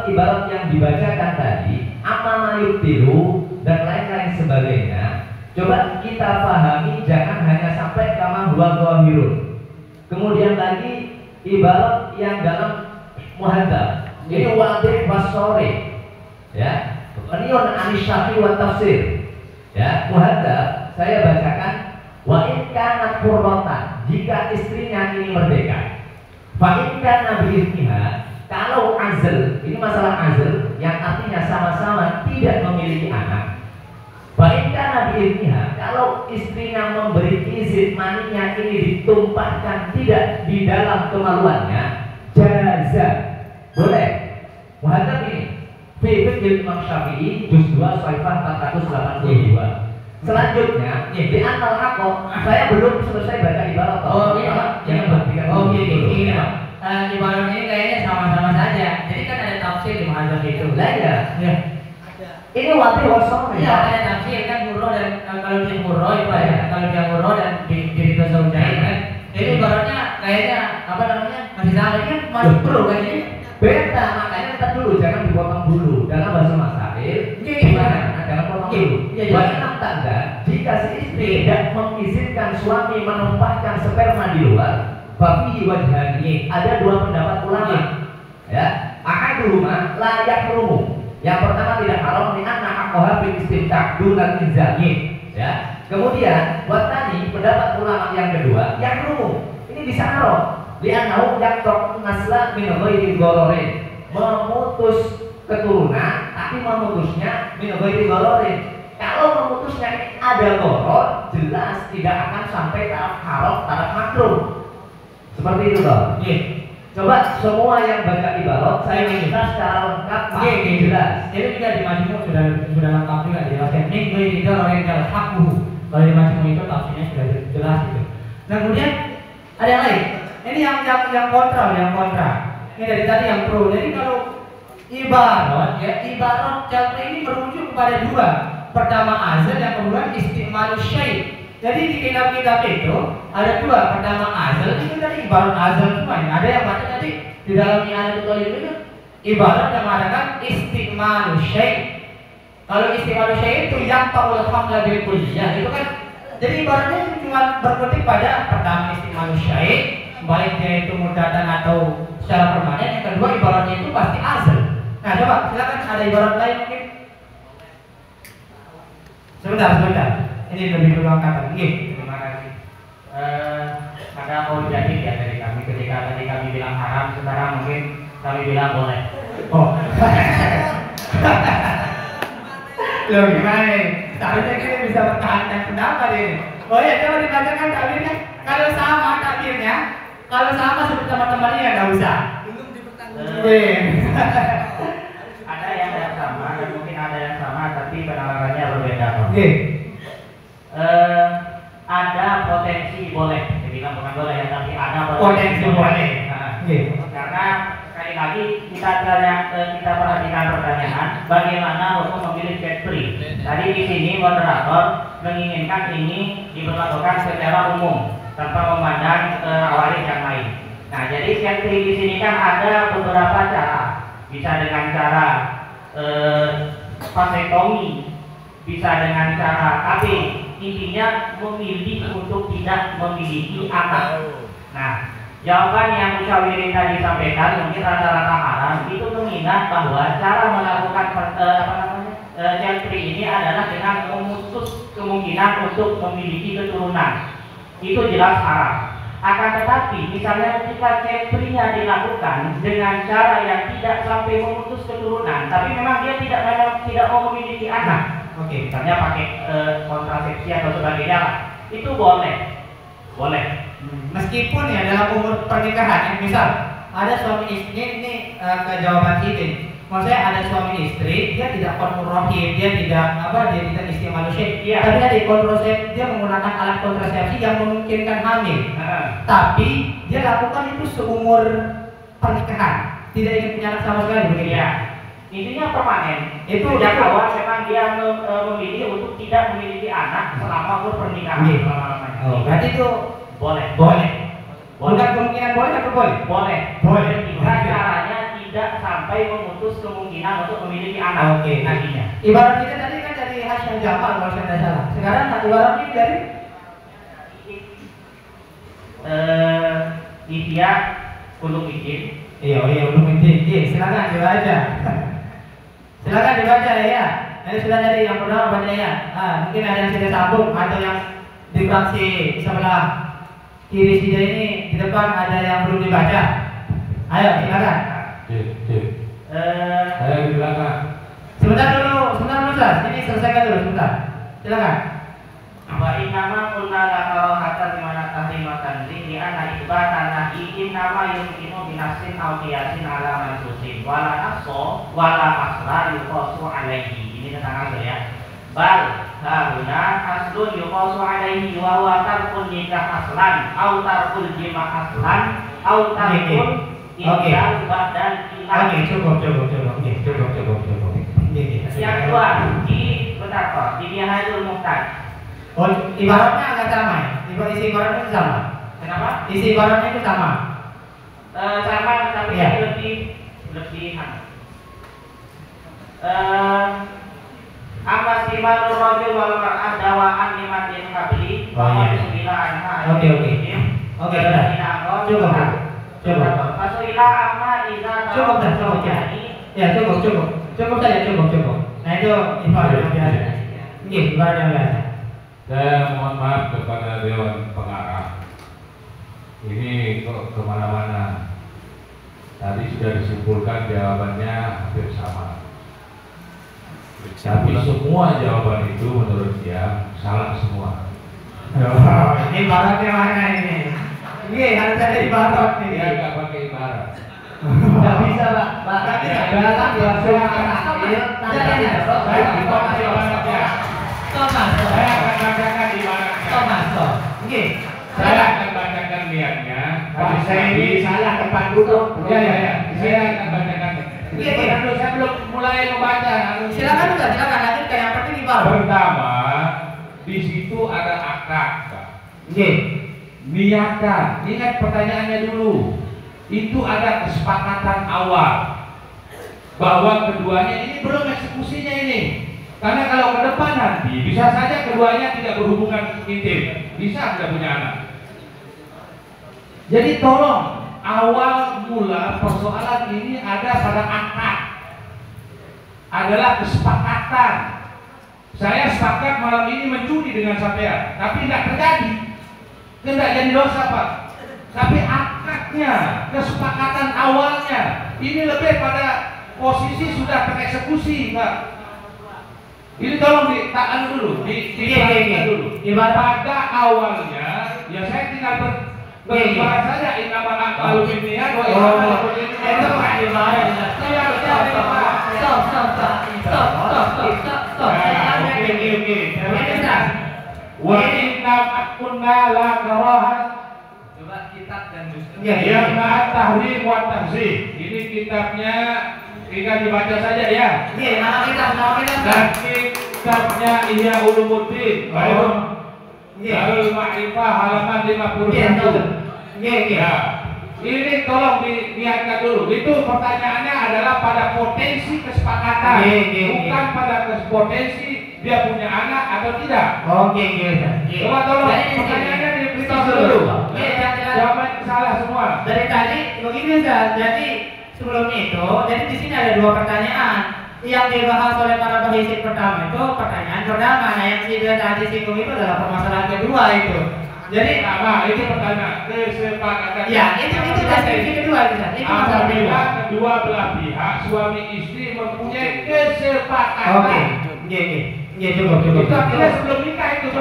ibarat yang dibacakan tadi, amma yubtilu dan lain-lain sebagainya. Coba kita pahami, jangan hanya sampai kama huwa dhahirun. Kemudian lagi ibarat yang dalam muhadzab. Ini wadih wasore. Ya. Anion anisyafi wa tafsir. Ya, muhadzab saya bacakan wa in kanat qurratan, jika istrinya ini merdeka. Fa in kana bi'idniha, kalau azl, ini masalah azl yang artinya sama-sama tidak memiliki anak. Baik karena biidniha, kalau istrinya memberi izin maninya ini ditumpahkan tidak di dalam kemaluannya, jaza, boleh. Muhadzab ini Fiqh Imam Syafi'i juz 2 Saifah 482. Selanjutnya di anal haqqo, saya belum selesai baca ibarat. Jangan berhentikan. Ini ibarat ini kayaknya sama-sama saja. Jadi kan ada tafsir di muhadzab itu. Lah ya. Ini wadih wasore. Iya, ada tafsir kan hurro dan kalau dia hurro itu ya. Kalau dia hurro dan diri zaujain kan. Jadi ibaratnya kayaknya apa namanya? Masih sama ini kan masih perlu kan ini. Beda, makanya kita dulu jangan dipotong dulu. Dalam bahasa masail gimana? Jangan potong dulu. Bagaimana tanda jika si istri tidak mengizinkan suami menumpahkan sperma di luar, babi wajhani, ada dua pendapat ulama. Ya, ahaduhuma la yahrumu. Yang pertama tidak haram li'anna haqqaha bil istimtaq dunal inzami. Ya. Kemudian buat tadi pendapat ulama yang kedua yang umum ini bisa haram li'annahu yaqta'u nasla min ghairi dhararin, memutus keturunan tapi memutusnya min ghairi dhararin. Kalau memutusnya ini ada doror, jelas tidak akan sampai taraf haram, taraf makruh. Seperti itu toh. Coba semua yang baca ibarat saya minta secara lengkap pasti jelas. Itu juga di Majmu' sudah lengkap juga dijelaskan. Ini gue tidak orang yang jelas hakku. Kalau di Majmu' itu tafsirnya sudah jelas gitu. Nah kemudian ada yang lain. Ini yang kontra. Ini dari tadi yang pro. Jadi kalau ibarat cara ini merujuk kepada dua. Pertama azal, yang kedua isti'malu syai'. Jadi di kitab-kitab itu ada dua. Pertama azal itu tadi ibarat azal semuanya. Ada yang baca tadi di dalam I'anatul Talib itu ibarat yang mengatakan isti'malu syai'. Kalau isti'malu syai' itu yang ta'ul hamla bil kulliyah itu kan. Jadi ibaratnya itu cuma berkutik pada pertama isti'malu syai', baik dia itu mudatan atau secara permanen. Yang kedua ibaratnya itu pasti azal. Nah coba silakan ada ibarat lain mungkin. Sebentar. Ini lebih dulu angkatan. Terima kasih. Ada apologetik ya dari kami ketika tadi kami bilang haram, sekarang mungkin kami bilang boleh. Oh. Loh gimana nih? Seharusnya kita bisa bertahan pendapat ini. Oh ya, coba dibacakan takbirnya. Kalau sama takbirnya, kalau sama seperti teman-temannya ya nggak usah. Belum dipertanggungjawabkan. Ada yang sama dan mungkin ada yang sama tapi penalarannya berbeda. Ada potensi boleh, saya bilang bukan boleh ya, tapi ada Potensi boleh. Karena sekali lagi kita perhatikan pertanyaan bagaimana hukum memilih jet free. Tadi di sini moderator menginginkan ini diberlakukan secara umum tanpa memandang waris yang lain. Nah, jadi jet free di sini kan ada beberapa cara. Bisa dengan cara vasektomi, bisa dengan cara KB. Intinya memilih untuk tidak memiliki anak. Nah, jawaban yang musyawirin tadi sampaikan mungkin rata-rata haram itu mengingat bahwa cara melakukan jantri ini adalah dengan memutus kemungkinan untuk memiliki keturunan. Itu jelas haram. Akan tetapi, misalnya ketika jantri-nya dilakukan dengan cara yang tidak sampai memutus keturunan, tapi memang dia tidak mau memiliki anak. Oke, misalnya pakai kontrasepsi atau sebagainya lah, itu boleh. Meskipun ya dalam umur pernikahan, misal ada suami istri ini kejawaban ini. Maksudnya ada suami istri, dia tidak kontrasepsi, dia tidak isti'malu syai'. Tapi ada kontrasepsi, dia menggunakan alat kontrasepsi yang memungkinkan hamil. Tapi dia lakukan itu seumur pernikahan, tidak ingin punya anak sama sekali begitu. Ya. Intinya permanen. Itu sejak awal memang dia memilih untuk tidak memiliki anak selama umur pernikahan. Berarti itu boleh. Bukan kemungkinan boleh atau boleh? Boleh. Jika caranya tidak sampai memutus kemungkinan untuk memiliki anak. Oke. Nantinya. Ibarat kita tadi kan dari Hasyim Jamal kalau saya tidak salah. Sekarang ibarat ini dari Ihya Ulumuddin. Iya, Ulumuddin. Silakan dibaca. Silakan dibaca ya. Ini sudah dari yang pertama baca ya. Mungkin ada yang sudah sambung atau yang di fraksi sebelah kiri sini ini di depan ada yang belum dibaca. Ayo silakan. Saya di belakang. Sebentar dulu Ustaz. Ini selesaikan dulu sebentar. Silakan. Wa innama qulna la karahatan mana tahrimatan li anna ibatan nahi innama yumkinu binasin aw qiyasin ala mansusin wala nafsu wala asla yuqasu alaihi. Ini tentang asal ya. Bal hahuna aslun yuqasu alaihi wa huwa tarkun nikah aslan aw tarkul jima aslan aw tarkul insan badan ilah. Cukup. Yang kedua, bentar kok, di Nihayatul Muhtaj. Oh, ibaratnya agak sama ya? Isi ibaratnya itu sama. Kenapa? Isi ibaratnya itu sama. Sama, tapi ya. lebih Amma simarul rajul wal mar'ah dawa'an limatin qabli wa bismillah anha. Oke, cukup. Fasuila amma idza Cukup. Ya, cukup. Cukup saja, cukup. Nah itu ibarat yang biasa. Nggih, ibarat yang biasa. Saya mohon maaf kepada Dewan Pengarah. Ini kok kemana-mana. Tadi sudah disimpulkan jawabannya hampir sama. Tapi semua jawaban itu menurut dia salah semua. Ini ibaratnya mana ini? Ini harus ada ibarat nih. Dia nggak pakai ibarat. Nggak bisa, Pak. Tapi dalam bahasa Arab, Saya pakai ibaratnya. Saya akan bacakan ibaratnya. Saya akan bacakan niatnya. Pak, saya ini salah tempat duduk. Ya. Saya akan bacakan. Saya belum mulai membaca. Silakan lanjutkan. Yang penting ibarat. Pertama, di situ ada akad, Pak. Nggih. Niatkan. Ingat pertanyaannya dulu. Itu ada kesepakatan awal bahwa keduanya ini belum eksekusinya ini. Karena kalau ke depan nanti bisa saja keduanya tidak berhubungan intim, bisa tidak punya anak. Jadi tolong awal mula persoalan ini ada pada akad, adalah kesepakatan. Saya sepakat malam ini mencuri dengan sampean, tapi tidak terjadi, tidak jadi dosa, Pak. Tapi akadnya, kesepakatan awalnya, ini lebih pada posisi sudah tereksekusi, Pak. Ini tolong ditahan dulu, diperhatikan dulu. Pada awalnya, ya saya tinggal beribarat saja, inama a'malu binniyat wa innamal wa inna kunna la karahan. Coba kitab dan muslim. Yang ma'at tahrim wa tahzih. Ini kitabnya tinggal dibaca saja ya. Iya, nama kita. Dan kitabnya Ihya Ulumuddin. Darul Ma'rifah halaman 51. Ya. Ini tolong dilihatkan dulu. Itu pertanyaannya adalah pada potensi kesepakatan, bukan pada potensi dia punya anak atau tidak. Coba tolong pertanyaannya diberitahu dulu. Jawaban salah semua. Dari tadi begini Ustaz. Jadi sebelum itu, jadi di sini ada dua pertanyaan yang dibahas oleh para pengisi pertama itu pertanyaan pertama. Nah yang sudah tadi singgung itu adalah permasalahan kedua itu. Jadi itu pertanyaan kesepakatan. Ya, itu deskripsi kedua itu. Ini masalah apabila kedua belah pihak suami istri mempunyai kesepakatan. Oke. Iya, cukup. Itu artinya sebelum nikah itu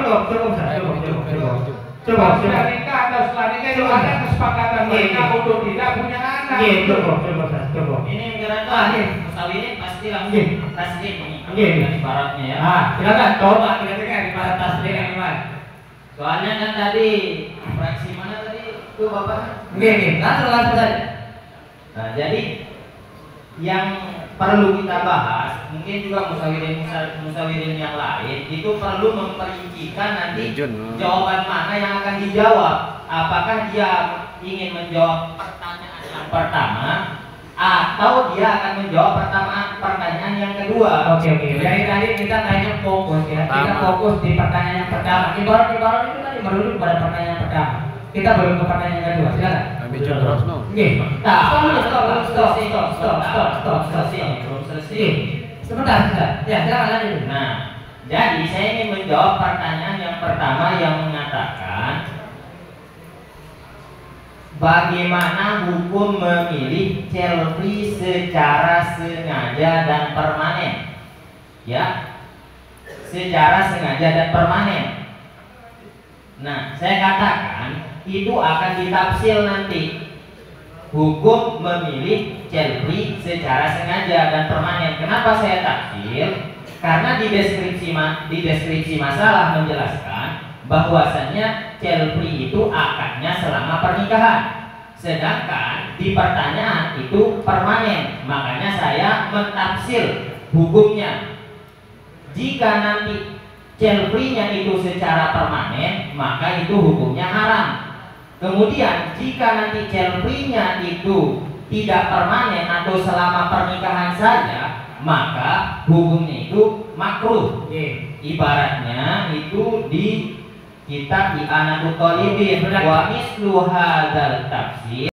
Cukup. Sudah nikah atau setelah nikah itu ada kesepakatan mereka untuk tidak punya anak. Iya, cukup. Ini kira-kira musawwirin pasti langsung taslim ini. Ibaratnya ya. Silakan coba kita dengar ibarat taslim yang gimana. Soalnya kan tadi fraksi mana tadi itu Bapak? Langsung saja. Nah, jadi yang perlu kita bahas mungkin juga musyawirin yang lain itu perlu memperincikan nanti jawaban mana yang akan dijawab. Apakah dia ingin menjawab pertanyaan yang pertama atau dia akan menjawab pertanyaan yang kedua. Oke. Dari tadi kita kayaknya fokus ya. Kita fokus di pertanyaan yang pertama. Ibarat itu tadi merujuk pada pertanyaan yang pertama. Kita belum ke pertanyaan yang kedua. Silakan. Stop. Belum selesai. Sebentar. Ya, silakan lanjut. Nah, jadi saya ingin menjawab pertanyaan yang pertama yang mengatakan bagaimana hukum memilih child free secara sengaja dan permanen? Ya, secara sengaja dan permanen. Nah, saya katakan itu akan ditafsir nanti. Hukum memilih child free secara sengaja dan permanen. Kenapa saya tafsir? Karena di deskripsi masalah menjelaskan bahwasannya child free itu akadnya selama pernikahan, sedangkan di pertanyaan itu permanen. Makanya saya mentafsir hukumnya. Jika nanti child free-nya itu secara permanen, maka itu hukumnya haram. Kemudian jika nanti child free-nya itu tidak permanen atau selama pernikahan saja, maka hukumnya itu makruh. Ibaratnya itu di kitab I'anatul Talibin wa mislu hadzal tafsir